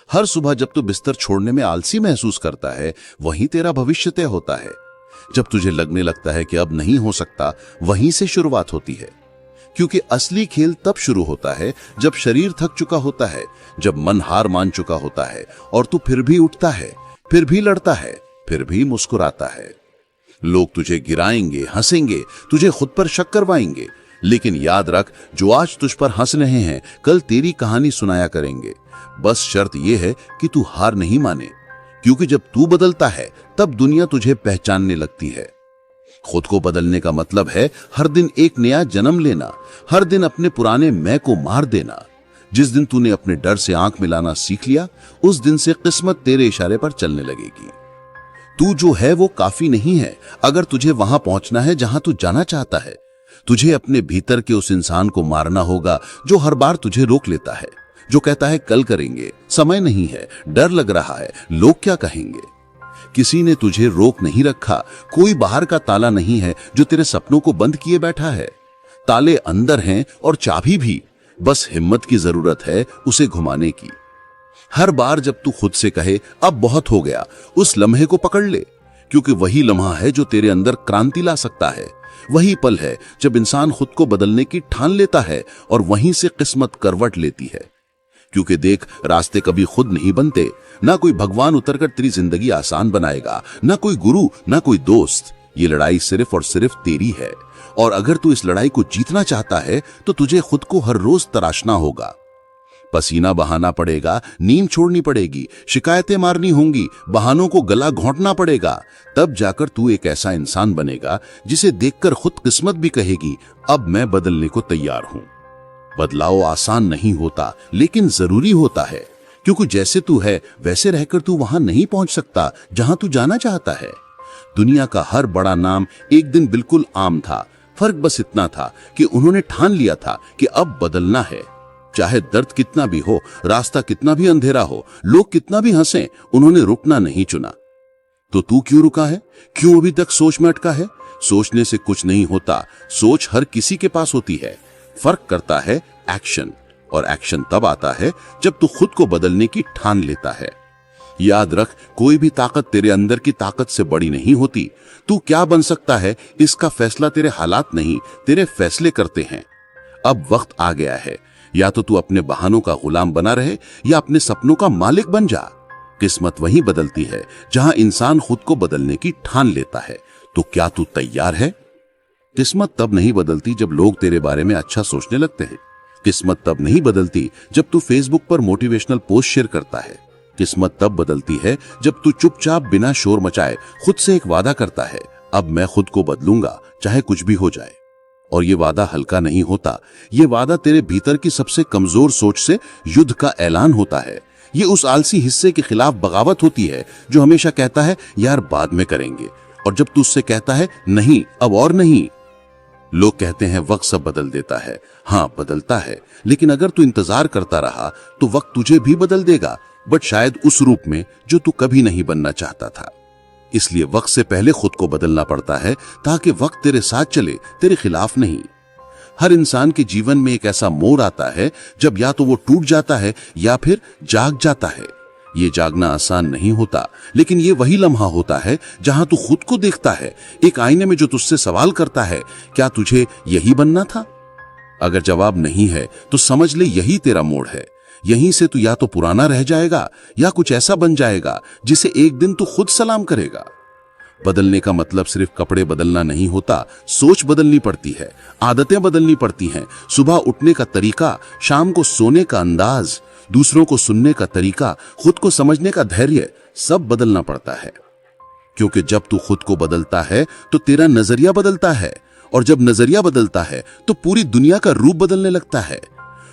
हर सुबह जब तू बिस्तर छोड़ने में आलसी महसूस करता है, वहीं तेरा भविष्य तय होता है। जब तुझे लगने लगता है कि अब नहीं हो सकता, वहीं से शुरुआत होती है। क्योंकि असली खेल तब शुरू होता है जब शरीर थक चुका होता है, जब मन हार मान चुका होता है और तू फिर भी उठता है, फिर भी लड़ता है, फिर भी मुस्कुराता है। लोग तुझे गिराएंगे, हंसेंगे, तुझे खुद पर शक करवाएंगे, लेकिन याद रख, जो आज तुझ पर हंस रहे हैं, कल तेरी कहानी सुनाया करेंगे। बस शर्त यह है कि तू हार नहीं माने, क्योंकि जब तू बदलता है तब दुनिया तुझे पहचानने लगती है। खुद को बदलने का मतलब है हर दिन एक नया जन्म लेना, हर दिन अपने पुराने मैं को मार देना। जिस दिन तूने अपने डर से आंख मिलाना सीख लिया, उस दिन से किस्मत तेरे इशारे पर चलने लगेगी। तू जो है वो काफी नहीं है अगर तुझे वहां पहुंचना है जहां तू जाना चाहता है। तुझे अपने भीतर के उस इंसान को मारना होगा जो हर बार तुझे रोक लेता है, जो कहता है कल करेंगे, समय नहीं है, डर लग रहा है, लोग क्या कहेंगे। किसी ने तुझे रोक नहीं रखा, कोई बाहर का ताला नहीं है जो तेरे सपनों को बंद किए बैठा है। ताले अंदर हैं और चाबी भी, बस हिम्मत की जरूरत है उसे घुमाने की। हर बार जब तू खुद से कहे अब बहुत हो गया, उस लम्हे को पकड़ ले, क्योंकि वही लम्हा है जो तेरे अंदर क्रांति ला सकता है। वही पल है जब इंसान खुद को बदलने की ठान लेता है और वहीं से किस्मत करवट लेती है। क्योंकि देख, रास्ते कभी खुद नहीं बनते, ना कोई भगवान उतरकर तेरी जिंदगी आसान बनाएगा, ना कोई गुरु, ना कोई दोस्त। ये लड़ाई सिर्फ और सिर्फ तेरी है, और अगर तू इस लड़ाई को जीतना चाहता है तो तुझे खुद को हर रोज तराशना होगा। पसीना बहाना पड़ेगा, नींद छोड़नी पड़ेगी, शिकायतें मारनी होंगी, बहानों को गला घोंटना पड़ेगा। तब जाकर तू एक ऐसा इंसान बनेगा जिसे देखकर खुद किस्मत भी कहेगी अब मैं बदलने को तैयार हूं। बदलाव आसान नहीं होता, लेकिन जरूरी होता है, क्योंकि जैसे तू है वैसे रहकर तू वहां नहीं पहुंच सकता जहां तू जाना चाहता है। दुनिया का हर बड़ा नाम एक दिन बिल्कुल आम था। फर्क बस इतना था कि उन्होंने ठान लिया था कि अब बदलना है। चाहे दर्द कितना भी हो, रास्ता कितना भी अंधेरा हो, लोग कितना भी हंसें, उन्होंने रुकना नहीं चुना। तो तू क्यों रुका है? क्यों अभी तक सोच में अटका है? सोचने से कुछ नहीं होता, सोच हर किसी के पास होती है। फर्क करता है एक्शन, और एक्शन तब आता है जब तू खुद को बदलने की ठान लेता है। याद रख, कोई भी ताकत तेरे अंदर की ताकत से बड़ी नहीं होती। तू क्या बन सकता है इसका फैसला तेरे हालात नहीं, तेरे फैसले करते हैं। अब वक्त आ गया है, या तो तू अपने बहानों का गुलाम बना रहे या अपने सपनों का मालिक बन जा। किस्मत वहीं बदलती है जहां इंसान खुद को बदलने की ठान लेता है। तो क्या तू तैयार है? किस्मत तब नहीं बदलती जब लोग तेरे बारे में अच्छा सोचने लगते हैं। किस्मत तब नहीं बदलती जब तू फेसबुक पर मोटिवेशनल पोस्ट शेयर करता है। किस्मत तब बदलती है जब तू चुपचाप बिना शोर मचाए खुद से एक वादा करता है, अब मैं खुद को बदलूंगा चाहे कुछ भी हो जाए। और ये वादा हल्का नहीं होता, ये वादा तेरे भीतर की सबसे कमजोर सोच से युद्ध का ऐलान होता है। ये उस आलसी हिस्से के खिलाफ बगावत होती है जो हमेशा कहता है यार बाद में करेंगे, और जब तू उससे कहता है नहीं अब और नहीं। लोग कहते हैं वक्त सब बदल देता है। हाँ, बदलता है, लेकिन अगर तू इंतजार करता रहा तो वक्त तुझे भी बदल देगा, बट शायद उस रूप में जो तू कभी नहीं बनना चाहता था। इसलिए वक्त से पहले खुद को बदलना पड़ता है, ताकि वक्त तेरे साथ चले, तेरे खिलाफ नहीं। हर इंसान के जीवन में एक ऐसा मोड़ आता है जब या तो वो टूट जाता है या फिर जाग जाता है। ये जागना आसान नहीं होता, लेकिन ये वही लम्हा होता है जहां तू खुद को देखता है एक आईने में, जो तुझसे सवाल करता है क्या तुझे यही बनना था? अगर जवाब नहीं है तो समझ ले यही तेरा मोड़ है। यहीं से तू या तो पुराना रह जाएगा या कुछ ऐसा बन जाएगा जिसे एक दिन तू खुद सलाम करेगा। बदलने का मतलब सिर्फ कपड़े बदलना नहीं होता, सोच बदलनी पड़ती है, आदतें बदलनी पड़ती हैं। सुबह उठने का तरीका, शाम को सोने का अंदाज, दूसरों को सुनने का तरीका, खुद को समझने का धैर्य, सब बदलना पड़ता है। क्योंकि जब तू खुद को बदलता है तो तेरा नजरिया बदलता है, और जब नजरिया बदलता है तो पूरी दुनिया का रूप बदलने लगता है।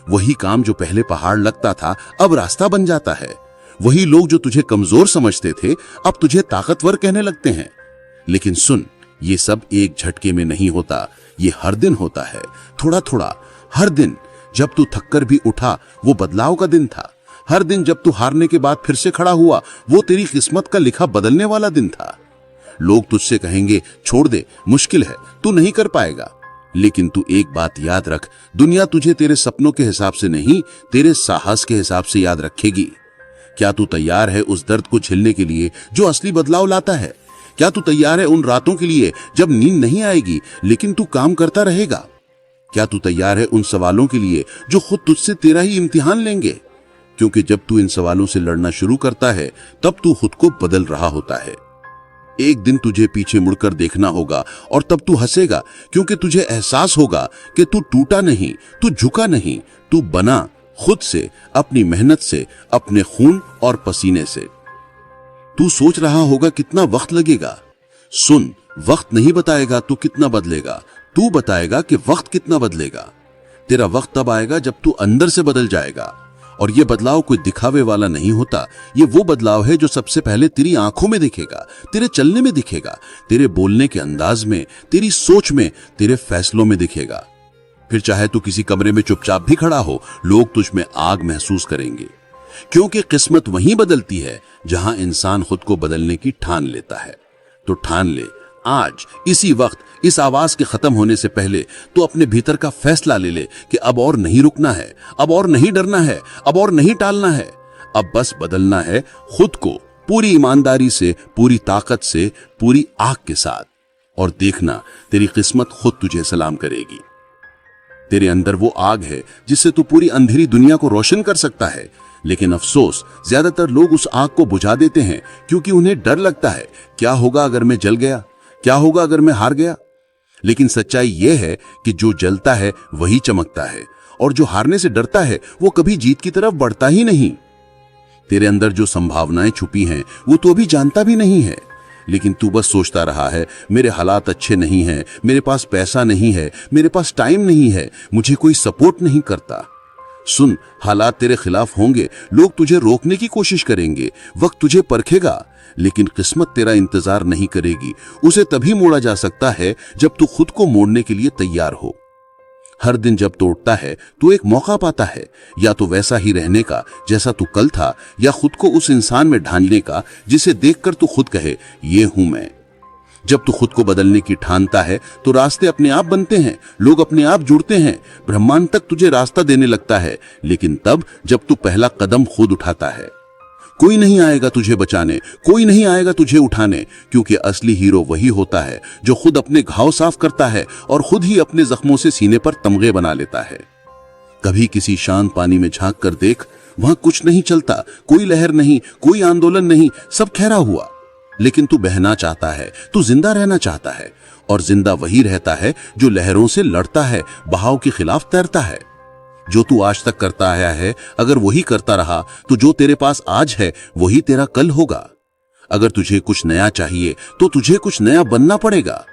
वही काम जो पहले पहाड़ लगता था अब रास्ता बन जाता है। वही लोग जो तुझे कमजोर समझते थे अब तुझे ताकतवर कहने लगते हैं। लेकिन सुन, ये सब एक झटके में नहीं होता, ये हर दिन होता है, थोड़ा थोड़ा। हर दिन जब तू थककर भी उठा वो बदलाव का दिन था। हर दिन जब तू हारने के बाद फिर से खड़ा हुआ वो तेरी किस्मत का लिखा बदलने वाला दिन था। लोग तुझसे कहेंगे छोड़ दे, मुश्किल है, तू नहीं कर पाएगा। लेकिन तू एक बात याद रख, दुनिया तुझे तेरे सपनों के हिसाब से नहीं, तेरे साहस के हिसाब से याद रखेगी। क्या तू तैयार है उस दर्द को झेलने के लिए जो असली बदलाव लाता है? क्या तू तैयार है उन रातों के लिए जब नींद नहीं आएगी लेकिन तू काम करता रहेगा? क्या तू तैयार है उन सवालों के लिए जो खुद तुझसे तेरा ही इम्तिहान लेंगे? क्योंकि जब तू इन सवालों से लड़ना शुरू करता है तब तू खुद को बदल रहा होता है। एक दिन तुझे पीछे मुड़कर देखना होगा और तब तू हंसेगा, क्योंकि तुझे एहसास होगा कि तू टूटा नहीं, तू झुका नहीं, तू बना खुद से, अपनी मेहनत से, अपने खून और पसीने से। तू सोच रहा होगा कितना वक्त लगेगा। सुन, वक्त नहीं बताएगा तू कितना बदलेगा, तू बताएगा कि वक्त कितना बदलेगा। तेरा वक्त तब आएगा जब तू अंदर से बदल जाएगा। और ये बदलाव कोई दिखावे वाला नहीं होता, ये वो बदलाव है जो सबसे पहले तेरी आंखों में दिखेगा, तेरे चलने में दिखेगा, तेरे बोलने के अंदाज में, तेरी सोच में, तेरे फैसलों में दिखेगा। फिर चाहे तू किसी कमरे में चुपचाप भी खड़ा हो, लोग तुझ में आग महसूस करेंगे। क्योंकि किस्मत वहीं बदलती है जहां इंसान खुद को बदलने की ठान लेता है। तो ठान ले, आज इसी वक्त, इस आवाज के खत्म होने से पहले तो अपने भीतर का फैसला ले ले कि अब और नहीं रुकना है, अब और नहीं डरना है, अब और नहीं टालना है। अब बस बदलना है खुद को, पूरी ईमानदारी से, पूरी ताकत से, पूरी आग के साथ। और देखना, तेरी किस्मत खुद तुझे सलाम करेगी। तेरे अंदर वो आग है जिससे तू पूरी अंधेरी दुनिया को रोशन कर सकता है। लेकिन अफसोस, ज्यादातर लोग उस आग को बुझा देते हैं क्योंकि उन्हें डर लगता है, क्या होगा अगर मैं जल गया, क्या होगा अगर मैं हार गया। लेकिन सच्चाई यह है कि जो जलता है वही चमकता है, और जो हारने से डरता है वो कभी जीत की तरफ बढ़ता ही नहीं। तेरे अंदर जो संभावनाएं छुपी हैं वो तो अभी जानता भी नहीं है, लेकिन तू बस सोचता रहा है, मेरे हालात अच्छे नहीं हैं, मेरे पास पैसा नहीं है, मेरे पास टाइम नहीं है, मुझे कोई सपोर्ट नहीं करता। सुन, हालात तेरे खिलाफ होंगे, लोग तुझे रोकने की कोशिश करेंगे, वक्त तुझे परखेगा, लेकिन किस्मत तेरा इंतजार नहीं करेगी। उसे तभी मोड़ा जा सकता है जब तू खुद को मोड़ने के लिए तैयार हो। हर दिन जब तोड़ता है तो एक मौका पाता है, या तो वैसा ही रहने का जैसा तू कल था, या खुद को उस इंसान में ढालने का जिसे देखकर तू खुद कहे, ये हूं मैं। जब तू खुद को बदलने की ठानता है तो रास्ते अपने आप बनते हैं, लोग अपने आप जुड़ते हैं, ब्रह्मांड तक तुझे रास्ता देने लगता है। लेकिन तब जब तू पहला कदम खुद उठाता है। कोई नहीं आएगा तुझे बचाने, कोई नहीं आएगा तुझे उठाने, क्योंकि असली हीरो वही होता है जो खुद अपने घाव साफ करता है और खुद ही अपने जख्मों से सीने पर तमगे बना लेता है। कभी किसी शांत पानी में झांक कर देख, वहां कुछ नहीं चलता, कोई लहर नहीं, कोई आंदोलन नहीं, सब ठहरा हुआ। लेकिन तू बहना चाहता है, तू जिंदा रहना चाहता है, और जिंदा वही रहता है जो लहरों से लड़ता है, बहाव के खिलाफ तैरता है। जो तू आज तक करता आया है, अगर वही करता रहा तो जो तेरे पास आज है वही तेरा कल होगा। अगर तुझे कुछ नया चाहिए तो तुझे कुछ नया बनना पड़ेगा।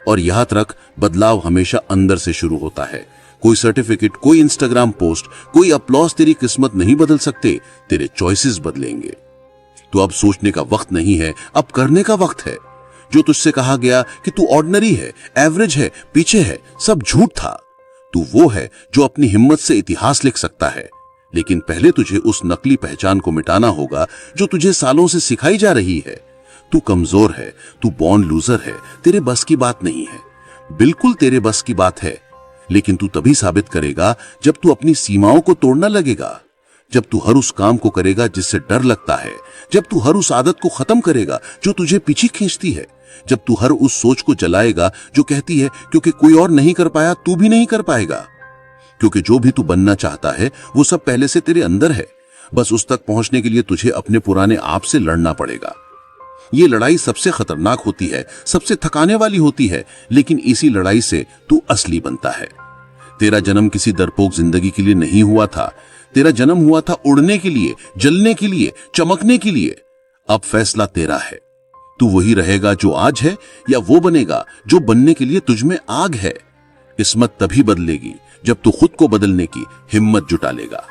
और याद रख, बदलाव हमेशा अंदर से शुरू होता है। कोई सर्टिफिकेट, कोई इंस्टाग्राम पोस्ट, कोई अपलॉज तेरी किस्मत नहीं बदल सकते, तेरे चॉइसेस बदलेंगे। तो अब सोचने का वक्त नहीं है, अब करने का वक्त है। जो तुझसे कहा गया कि तू ऑर्डिनरी है, एवरेज है, पीछे है, सब झूठ था। तू वो है जो अपनी हिम्मत से इतिहास लिख सकता है। लेकिन पहले तुझे उस नकली पहचान को मिटाना होगा जो तुझे सालों से सिखाई जा रही है। तू कमजोर है, तू बॉर्न लूजर है, तेरे बस की बात नहीं है। बिल्कुल तेरे बस की बात है, लेकिन तू तभी साबित करेगा जब तू अपनी सीमाओं को तोड़ना लगेगा, जब तू हर उस काम को करेगा जिससे डर लगता है, जब तू हर उस आदत को खत्म करेगा जो तुझे पीछे खींचती है, जब तू हर उस सोच को जलाएगा जो कहती है क्योंकि कोई और नहीं कर पाया तू भी नहीं कर पाएगा। क्योंकि जो भी तू बनना चाहता है वो सब पहले से तेरे अंदर है, बस उस तक पहुंचने के लिए तुझे अपने पुराने आप से लड़ना पड़ेगा। ये लड़ाई सबसे खतरनाक होती है, सबसे थकाने वाली होती है, लेकिन इसी लड़ाई से तू असली बनता है। तेरा जन्म किसी डरपोक जिंदगी के लिए नहीं हुआ था, तेरा जन्म हुआ था उड़ने के लिए, जलने के लिए, चमकने के लिए। अब फैसला तेरा है, तू वही रहेगा जो आज है या वो बनेगा जो बनने के लिए तुझ में आग है। किस्मत तभी बदलेगी जब तू खुद को बदलने की हिम्मत जुटा लेगा।